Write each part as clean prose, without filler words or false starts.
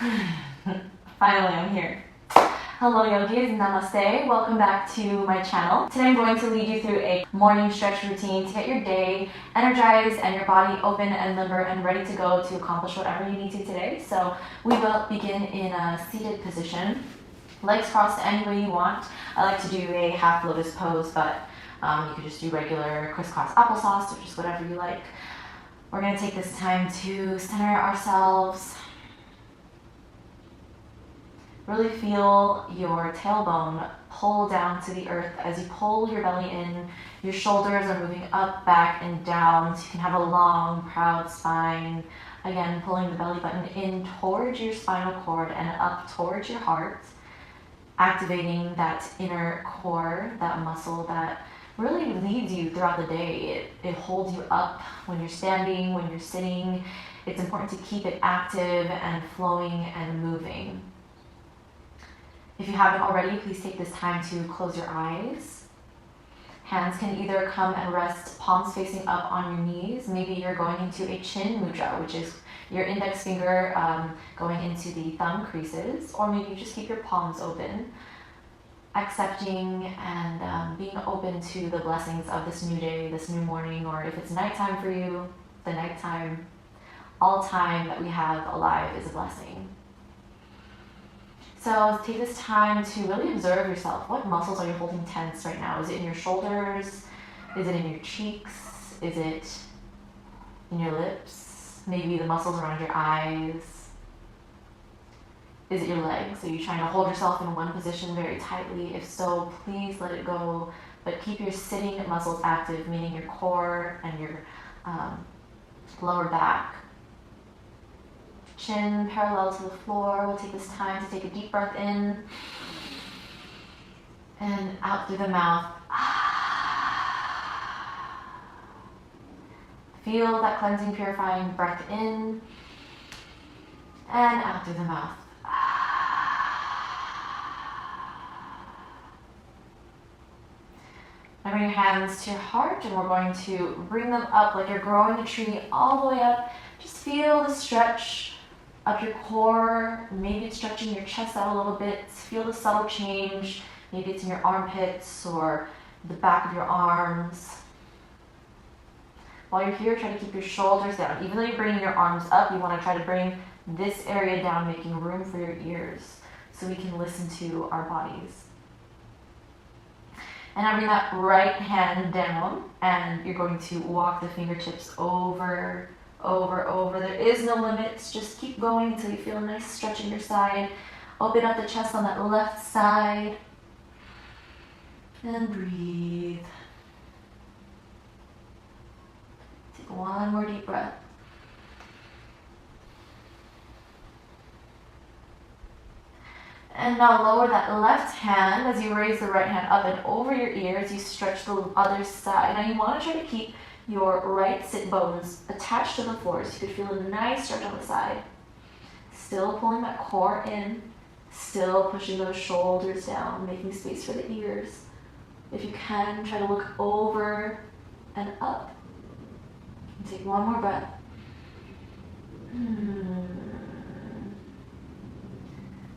Finally, I'm here. Hello yogis, namaste. Welcome back to my channel. Today I'm going to lead you through a morning stretch routine to get your day energized and your body open and limber and ready to go to accomplish whatever you need to today. So we will begin in a seated position. Legs crossed any way you want. I like to do a half lotus pose, but you could just do regular crisscross applesauce or just whatever you like. We're going to take this time to center ourselves. Really feel your tailbone pull down to the earth as you pull your belly in. Your shoulders are moving up, back, and down so you can have a long, proud spine. Again, pulling the belly button in towards your spinal cord and up towards your heart. Activating that inner core, that muscle that really leads you throughout the day. It holds you up when you're standing, when you're sitting. It's important to keep it active and flowing and moving. If you haven't already, please take this time to close your eyes. Hands can either come and rest palms facing up on your knees. Maybe you're going into a chin mudra, which is your index finger going into the thumb creases, or maybe you just keep your palms open, accepting and being open to the blessings of this new day, this new morning, or if it's nighttime for you, the nighttime. All time that we have alive is a blessing. So take this time to really observe yourself. What muscles are you holding tense right now? Is it in your shoulders? Is it in your cheeks? Is it in your lips? Maybe the muscles around your eyes? Is it your legs? Are you trying to hold yourself in one position very tightly? If so, please let it go. But keep your sitting muscles active, meaning your core and your lower back. Chin parallel to the floor. We'll take this time to take a deep breath in and out through the mouth. Feel that cleansing, purifying breath in and out through the mouth. Now bring your hands to your heart and we're going to bring them up like you're growing a tree all the way up. Just feel the stretch up your core. Maybe it's stretching your chest out a little bit. Feel the subtle change. Maybe it's in your armpits or the back of your arms. While you're here, try to keep your shoulders down. Even though you're bringing your arms up, you want to try to bring this area down, making room for your ears so we can listen to our bodies. And now bring that right hand down and you're going to walk the fingertips over. There is no limits. Just keep going until you feel a nice stretch in your side. Open up the chest on that left side. And breathe. Take one more deep breath. And now lower that left hand as you raise the right hand up and over your ears. You stretch the other side. Now you want to try to keep your right sit bones attached to the floor so you could feel a nice stretch on the side. Still pulling that core in, still pushing those shoulders down, making space for the ears. If you can, try to look over and up. And take one more breath.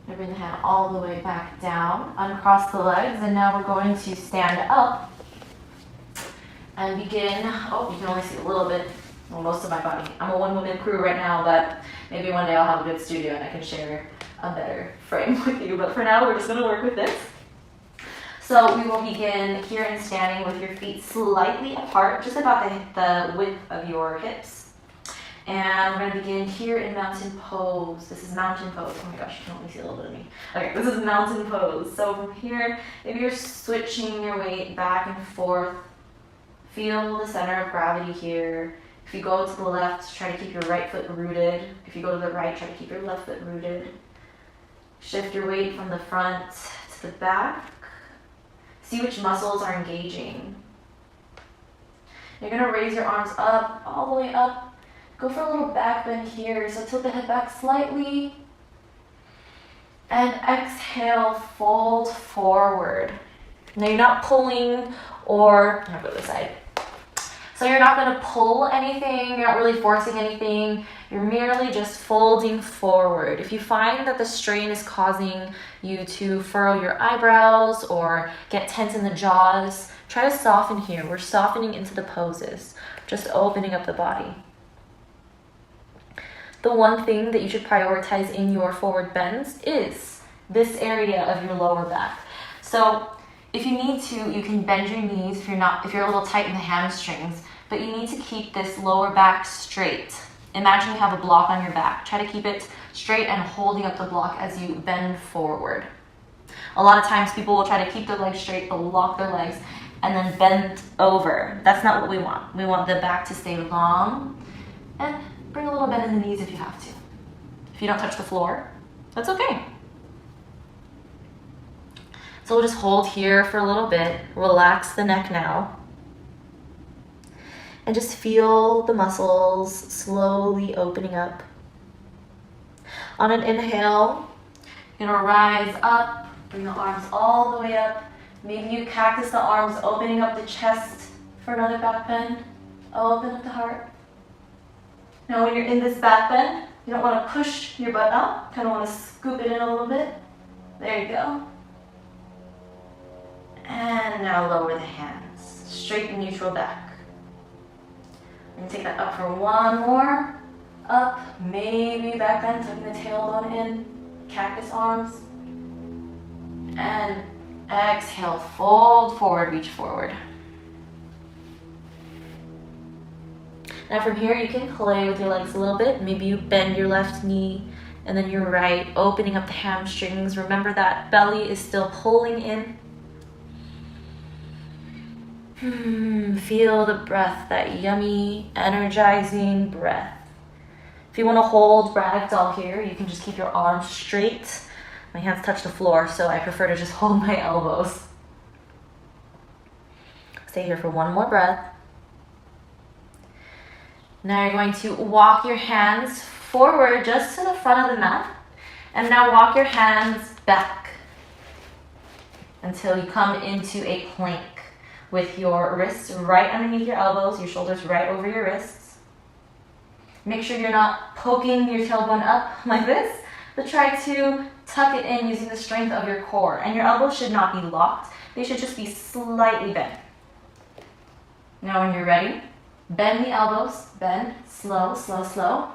Now bring the hand all the way back down, uncross the legs, and now we're going to stand up and begin. Oh, you can only see a little bit, well, most of my body. I'm a one-woman crew right now, but maybe one day I'll have a good studio and I can share a better frame with you. But for now, we're just going to work with this. So we will begin here in standing with your feet slightly apart, just about the width of your hips. And we're going to begin here in mountain pose. This is mountain pose. Oh my gosh, you can only see a little bit of me. Okay, this is mountain pose. So from here, maybe you're switching your weight back and forth. Feel the center of gravity here. If you go to the left, try to keep your right foot rooted. If you go to the right, try to keep your left foot rooted. Shift your weight from the front to the back. See which muscles are engaging. You're going to raise your arms up, all the way up. Go for a little back bend here. So tilt the head back slightly. And exhale, fold forward. Now you're not pulling or, I'll go to the side. So you're not going to pull anything, you're not really forcing anything, you're merely just folding forward. If you find that the strain is causing you to furrow your eyebrows or get tense in the jaws, try to soften here. We're softening into the poses, just opening up the body. The one thing that you should prioritize in your forward bends is this area of your lower back. So if you need to, you can bend your knees if you're a little tight in the hamstrings, but you need to keep this lower back straight. Imagine you have a block on your back. Try to keep it straight and holding up the block as you bend forward. A lot of times people will try to keep their legs straight, but lock their legs and then bend over. That's not what we want. We want the back to stay long and bring a little bend in the knees if you have to. If you don't touch the floor, that's okay. So we'll just hold here for a little bit, relax the neck now, and just feel the muscles slowly opening up. On an inhale, you're gonna rise up, bring the arms all the way up. Maybe you cactus the arms, opening up the chest for another back bend. Open up the heart. Now when you're in this back bend, you don't want to push your butt up, kind of want to scoop it in a little bit. There you go. And now lower the hands, straight and neutral back. And take that up for one more. Up, maybe back bend, tucking the tailbone in, cactus arms. And exhale, fold forward, reach forward. Now from here, you can play with your legs a little bit. Maybe you bend your left knee and then your right, opening up the hamstrings. Remember that belly is still pulling in. Feel the breath, that yummy, energizing breath. If you want to hold ragdoll here, you can just keep your arms straight. My hands touch the floor, so I prefer to just hold my elbows. Stay here for one more breath. Now you're going to walk your hands forward just to the front of the mat. And now walk your hands back until you come into a plank with your wrists right underneath your elbows, your shoulders right over your wrists. Make sure you're not poking your tailbone up like this, but try to tuck it in using the strength of your core. And your elbows should not be locked. They should just be slightly bent. Now when you're ready, bend the elbows, bend, slow, slow, slow.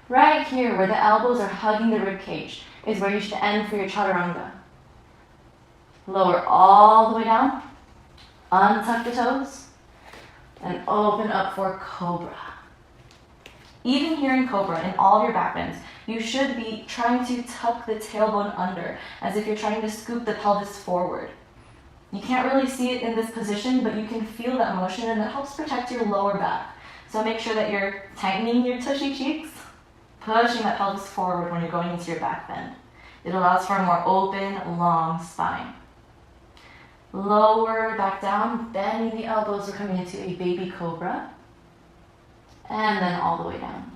Right here where the elbows are hugging the rib cage is where you should end for your chaturanga. Lower all the way down, untuck the toes, and open up for cobra. Even here in cobra, in all of your back bends, you should be trying to tuck the tailbone under as if you're trying to scoop the pelvis forward. You can't really see it in this position, but you can feel that motion and it helps protect your lower back. So make sure that you're tightening your tushy cheeks, pushing that pelvis forward when you're going into your back bend. It allows for a more open, long spine. Lower back down, bending the elbows, we're coming into a baby cobra. And then all the way down.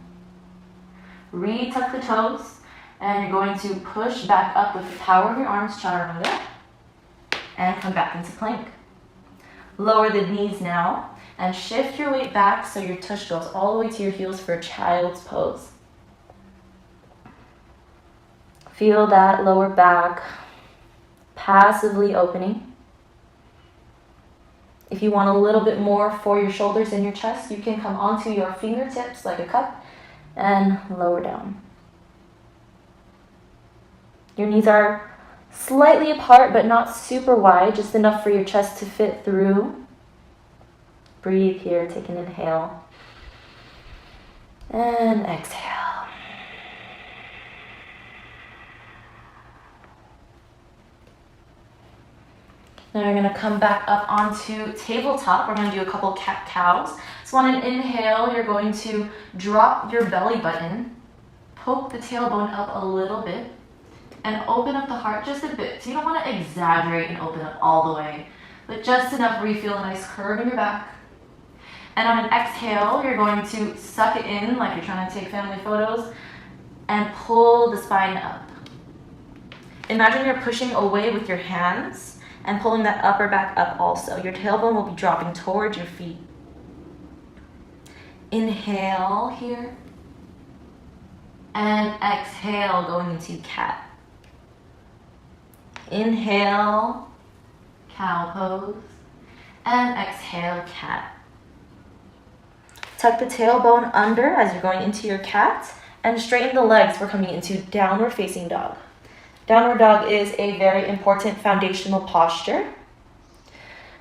Re-tuck the toes, and you're going to push back up with the power of your arms, chaturanga. And come back into plank. Lower the knees now and shift your weight back so your tush goes all the way to your heels for a child's pose. Feel that lower back passively opening. If you want a little bit more for your shoulders and your chest, you can come onto your fingertips like a cup and lower down. Your knees are slightly apart, but not super wide, just enough for your chest to fit through. Breathe here, take an inhale. And exhale. Now you're gonna come back up onto tabletop. We're gonna do a couple cat-cows. So on an inhale, you're going to drop your belly button, poke the tailbone up a little bit, and open up the heart just a bit. So you don't want to exaggerate and open up all the way, but just enough where you feel a nice curve in your back. And on an exhale, you're going to suck it in like you're trying to take family photos and pull the spine up. Imagine you're pushing away with your hands and pulling that upper back up also. Your tailbone will be dropping towards your feet. Inhale here. And exhale, going into cat. Inhale, cow pose. And exhale, cat. Tuck the tailbone under as you're going into your cat. And straighten the legs. We're coming into downward facing dog. Downward dog is a very important foundational posture.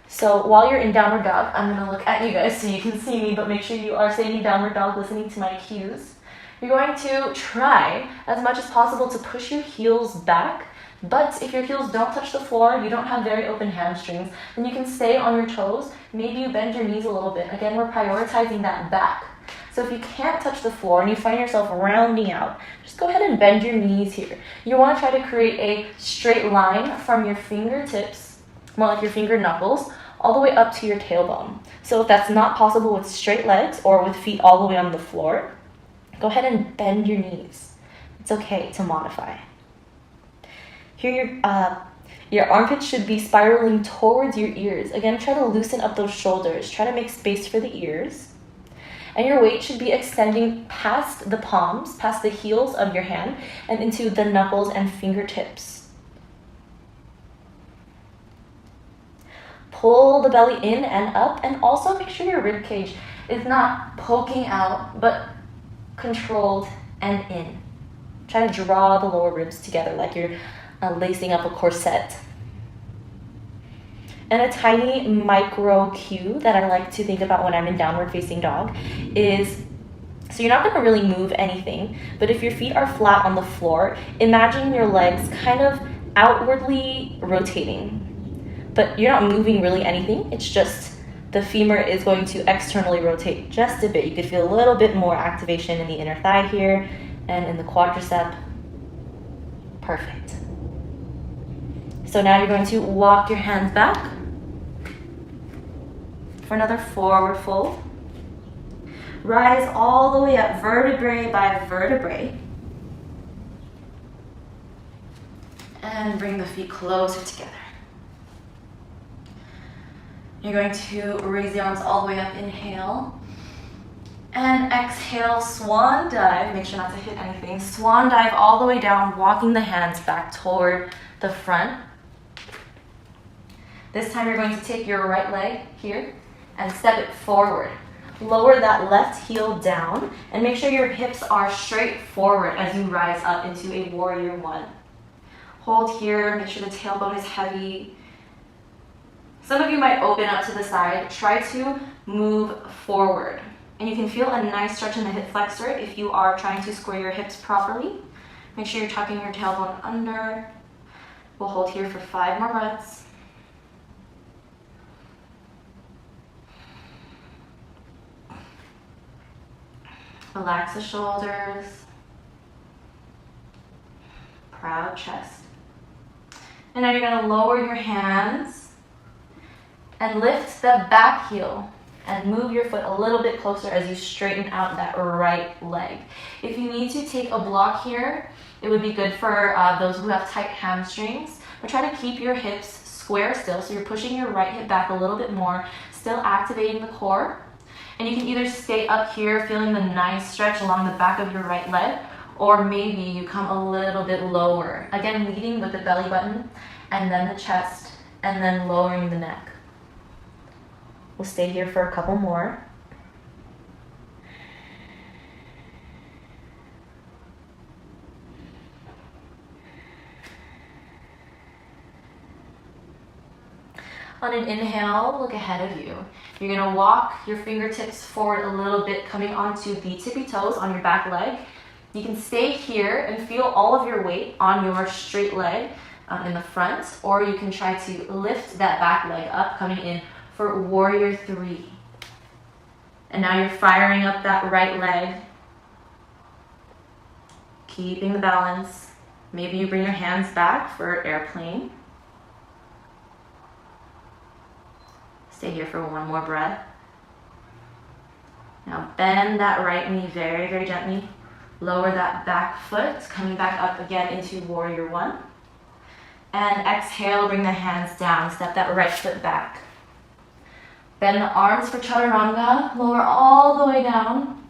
So while you're in downward dog, I'm going to look at you guys so you can see me, but make sure you are staying in downward dog, listening to my cues. You're going to try as much as possible to push your heels back, but if your heels don't touch the floor, you don't have very open hamstrings, then you can stay on your toes. Maybe you bend your knees a little bit. Again, we're prioritizing that back. So if you can't touch the floor and you find yourself rounding out, just go ahead and bend your knees here. You want to try to create a straight line from your fingertips, more like your finger knuckles, all the way up to your tailbone. So if that's not possible with straight legs or with feet all the way on the floor, go ahead and bend your knees. It's okay to modify. Here your armpits should be spiraling towards your ears. Again, try to loosen up those shoulders. Try to make space for the ears. And your weight should be extending past the palms, past the heels of your hand, and into the knuckles and fingertips. Pull the belly in and up, and also make sure your rib cage is not poking out, but controlled and in. Try to draw the lower ribs together like you're lacing up a corset. And a tiny micro cue that I like to think about when I'm in downward facing dog is, so you're not going to really move anything, but if your feet are flat on the floor, imagine your legs kind of outwardly rotating. But you're not moving really anything, it's just the femur is going to externally rotate just a bit. You could feel a little bit more activation in the inner thigh here and in the quadricep. Perfect. So now you're going to walk your hands back for another forward fold. Rise all the way up, vertebrae by vertebrae. And bring the feet closer together. You're going to raise the arms all the way up, inhale. And exhale, swan dive. Make sure not to hit anything. Swan dive all the way down, walking the hands back toward the front. This time you're going to take your right leg here and step it forward. Lower that left heel down and make sure your hips are straight forward as you rise up into a warrior one. Hold here, make sure the tailbone is heavy. Some of you might open up to the side. Try to move forward. And you can feel a nice stretch in the hip flexor if you are trying to square your hips properly. Make sure you're tucking your tailbone under. We'll hold here for 5 more breaths. Relax the shoulders. Proud chest. And now you're going to lower your hands and lift the back heel and move your foot a little bit closer as you straighten out that right leg. If you need to take a block here, it would be good for those who have tight hamstrings, but try to keep your hips square still, so you're pushing your right hip back a little bit more, still activating the core. And you can either stay up here feeling the nice stretch along the back of your right leg, or maybe you come a little bit lower. Again, leading with the belly button, and then the chest, and then lowering the neck. We'll stay here for a couple more. On an inhale, look ahead of you. You're gonna walk your fingertips forward a little bit, coming onto the tippy toes on your back leg. You can stay here and feel all of your weight on your straight leg in the front, or you can try to lift that back leg up, coming in for warrior 3. And now you're firing up that right leg, keeping the balance. Maybe you bring your hands back for airplane. Stay here for 1 more breath. Now bend that right knee very, very gently. Lower that back foot, coming back up again into warrior 1. And exhale, bring the hands down. Step that right foot back. Bend the arms for chaturanga. Lower all the way down.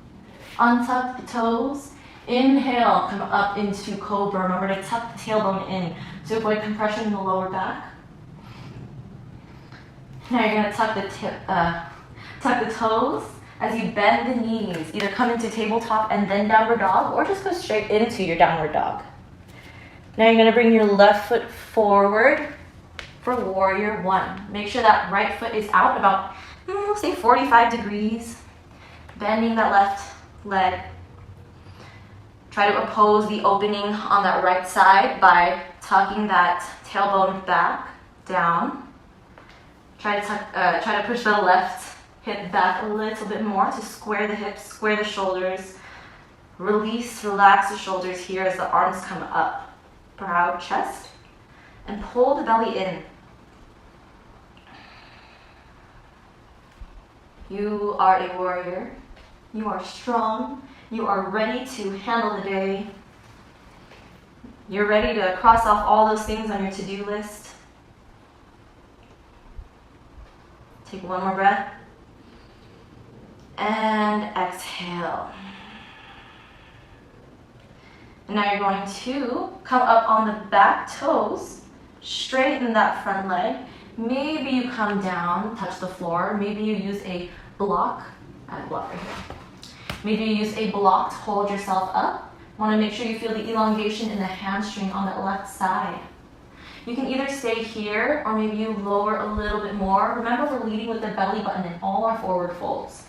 Untuck the toes. Inhale, come up into cobra. Remember to tuck the tailbone in to avoid compression in the lower back. Now you're going to tuck the toes as you bend the knees. Either come into tabletop and then downward dog, or just go straight into your downward dog. Now you're going to bring your left foot forward for warrior one. Make sure that right foot is out about, say 45 degrees. Bending that left leg. Try to oppose the opening on that right side by tucking that tailbone back, down. Try to push the left hip back a little bit more to square the hips, square the shoulders. Release, relax the shoulders here as the arms come up. Brow, chest, and pull the belly in. You are a warrior. You are strong. You are ready to handle the day. You're ready to cross off all those things on your to-do list. Take one more breath. And exhale. And now you're going to come up on the back toes, straighten that front leg. Maybe you come down, touch the floor. Maybe you use a block. I have a block right here. Maybe you use a block to hold yourself up. Want to make sure you feel the elongation in the hamstring on the left side. You can either stay here or maybe you lower a little bit more. Remember, we're leading with the belly button in all our forward folds.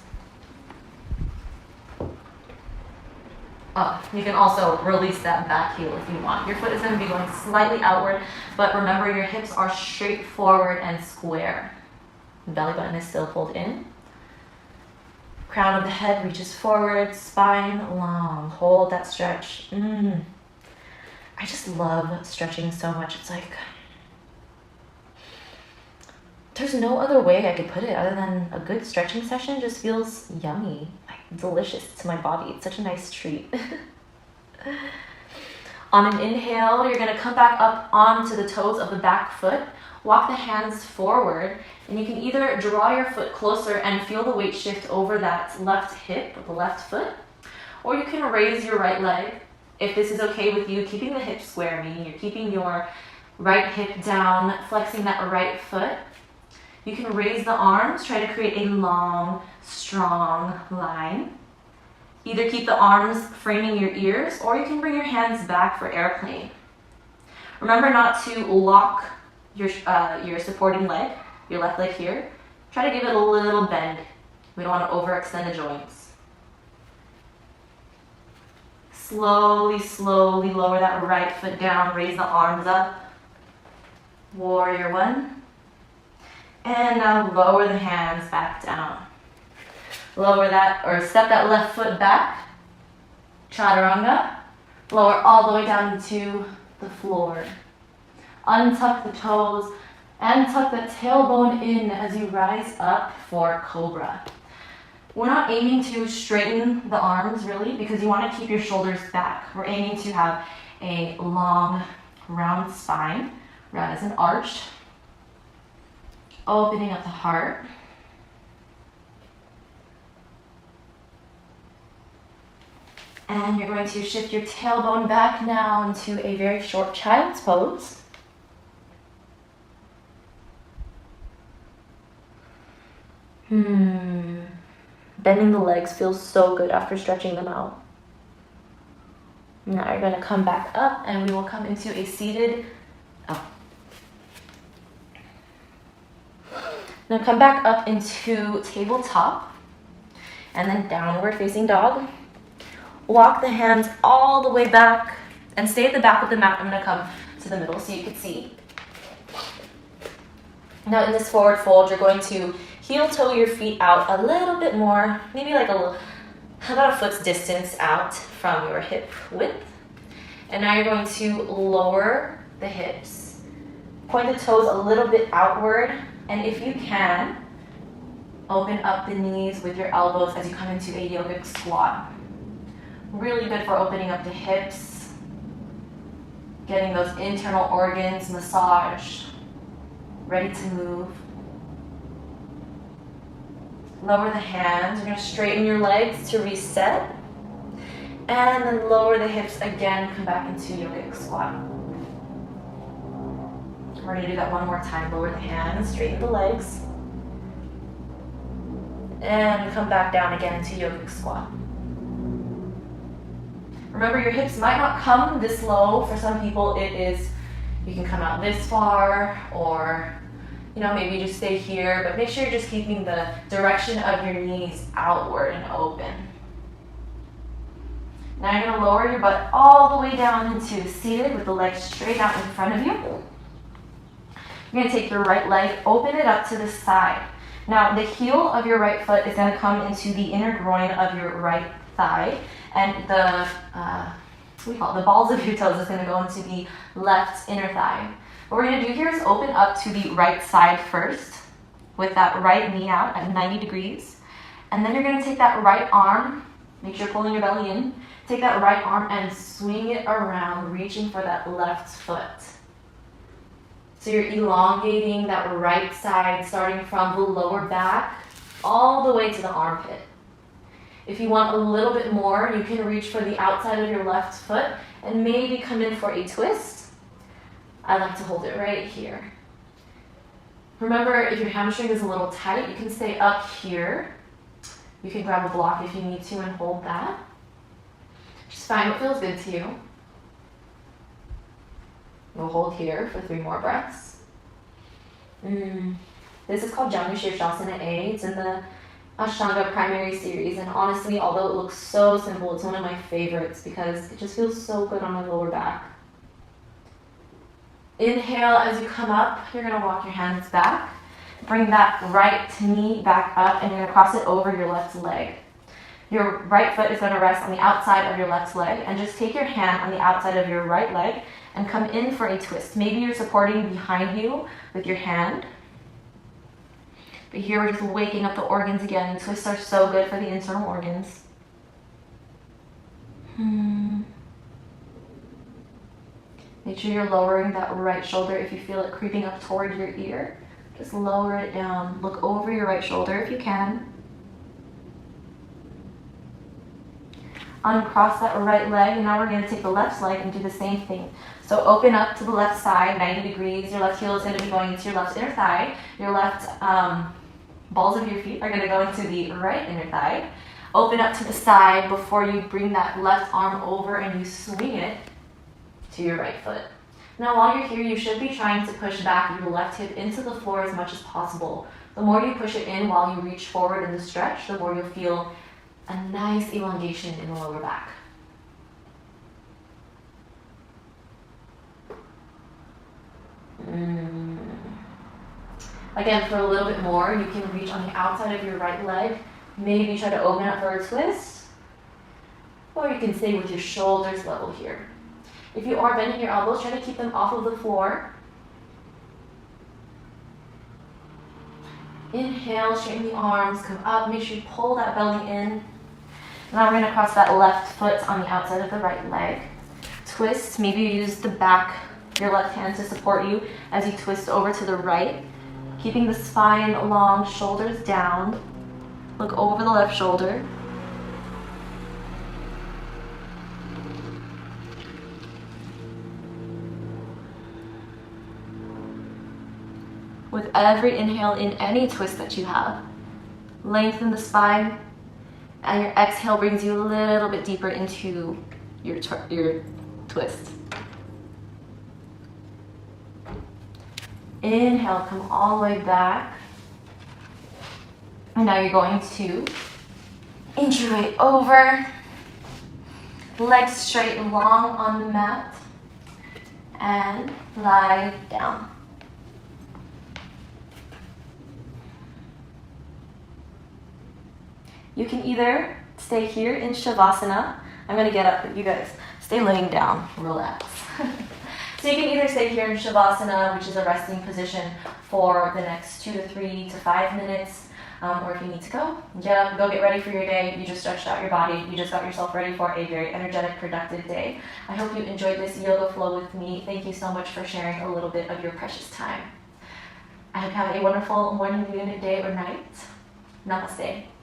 You can also release that back heel if you want. Your foot is going to be going slightly outward, but remember your hips are straight forward and square. The belly button is still pulled in. Crown of the head reaches forward, spine long. Hold that stretch. I just love stretching so much. It's like, there's no other way I could put it other than a good stretching session just feels yummy, like delicious to my body. It's such a nice treat. On an inhale, you're going to come back up onto the toes of the back foot. Walk the hands forward, and you can either draw your foot closer and feel the weight shift over that left hip, the left foot, or you can raise your right leg. If this is okay with you, keeping the hips square, meaning you're keeping your right hip down, flexing that right foot. You can raise the arms, try to create a long, strong line. Either keep the arms framing your ears, or you can bring your hands back for airplane. Remember not to lock your supporting leg, your left leg here. Try to give it a little bend. We don't want to overextend the joints. Slowly, slowly lower that right foot down, raise the arms up. Warrior one. And now lower the hands back down. Lower that, or step that left foot back. Chaturanga. Lower all the way down to the floor. Untuck the toes and tuck the tailbone in as you rise up for cobra. We're not aiming to straighten the arms really because you want to keep your shoulders back. We're aiming to have a long, round spine, round as an arch. Opening up the heart. And you're going to shift your tailbone back now into a very short child's pose. Bending the legs feels so good after stretching them out. Now you're going to come back up and we will come into a seated Now come back up into tabletop and then downward facing dog. Walk the hands all the way back and stay at the back of the mat. I'm going to come to the middle so you can see. Now in this forward fold, you're going to heel toe your feet out a little bit more, maybe like about a foot's distance out from your hip width. And now you're going to lower the hips. Point the toes a little bit outward. And if you can, open up the knees with your elbows as you come into a yogic squat. Really good for opening up the hips, getting those internal organs massaged, ready to move. Lower the hands. You're going to straighten your legs to reset. And then lower the hips again. Come back into yogic squat. We're going to do that one more time. Lower the hands, straighten the legs. And come back down again into yogic squat. Remember, your hips might not come this low. For some people, it is, you can come out this far, or maybe just stay here, but make sure you're just keeping the direction of your knees outward and open. Now you're going to lower your butt all the way down into seated with the legs straight out in front of you. You're going to take your right leg, open it up to the side. Now the heel of your right foot is going to come into the inner groin of your right thigh, and the the balls of your toes is going to go into the left inner thigh. What we're going to do here is open up to the right side first with that right knee out at 90 degrees. And then you're going to take that right arm, make sure you're pulling your belly in, take that right arm and swing it around, reaching for that left foot. So you're elongating that right side, starting from the lower back all the way to the armpit. If you want a little bit more, you can reach for the outside of your left foot and maybe come in for a twist. I like to hold it right here. Remember, if your hamstring is a little tight, you can stay up here. You can grab a block if you need to and hold that. Just find what feels good to you. We'll hold here for 3 more breaths. This is called Janu Shirshasana A. It's in the Ashtanga primary series, and honestly, although it looks so simple, it's one of my favorites because it just feels so good on my lower back. Inhale as you come up, you're going to walk your hands back. Bring that right knee back up, and you're going to cross it over your left leg. Your right foot is going to rest on the outside of your left leg, and just take your hand on the outside of your right leg and come in for a twist. Maybe you're supporting behind you with your hand. But here we're just waking up the organs again. Twists are so good for the internal organs. Make sure you're lowering that right shoulder if you feel it creeping up toward your ear. Just lower it down. Look over your right shoulder if you can. Uncross that right leg, and now we're going to take the left leg and do the same thing. So open up to the left side, 90 degrees. Your left heel is going to be going into your left inner thigh. Your left balls of your feet are going to go into the right inner thigh. Open up to the side before you bring that left arm over and you swing it to your right foot. Now while you're here, you should be trying to push back your left hip into the floor as much as possible. The more you push it in while you reach forward in the stretch, the more you'll feel a nice elongation in the lower back. Again, for a little bit more, you can reach on the outside of your right leg. Maybe try to open up for a twist. Or you can stay with your shoulders level here. If you are bending your elbows, try to keep them off of the floor. Inhale, straighten the arms, come up, make sure you pull that belly in. Now we're going to cross that left foot on the outside of the right leg. Twist, maybe you use the back, your left hand to support you as you twist over to the right. Keeping the spine long, shoulders down. Look over the left shoulder. With every inhale in any twist that you have, lengthen the spine, and your exhale brings you a little bit deeper into your twist. Inhale, come all the way back. And now you're going to inch your way over, legs straight and long on the mat, and lie down. You can either stay here in Shavasana. I'm going to get up, but you guys stay laying down, relax. So you can either stay here in Shavasana, which is a resting position, for the next 2 to 3 to 5 minutes, or if you need to go, get up, go get ready for your day. You just stretched out your body. You just got yourself ready for a very energetic, productive day. I hope you enjoyed this yoga flow with me. Thank you so much for sharing a little bit of your precious time. I hope you have a wonderful morning, noon, day, or night. Namaste.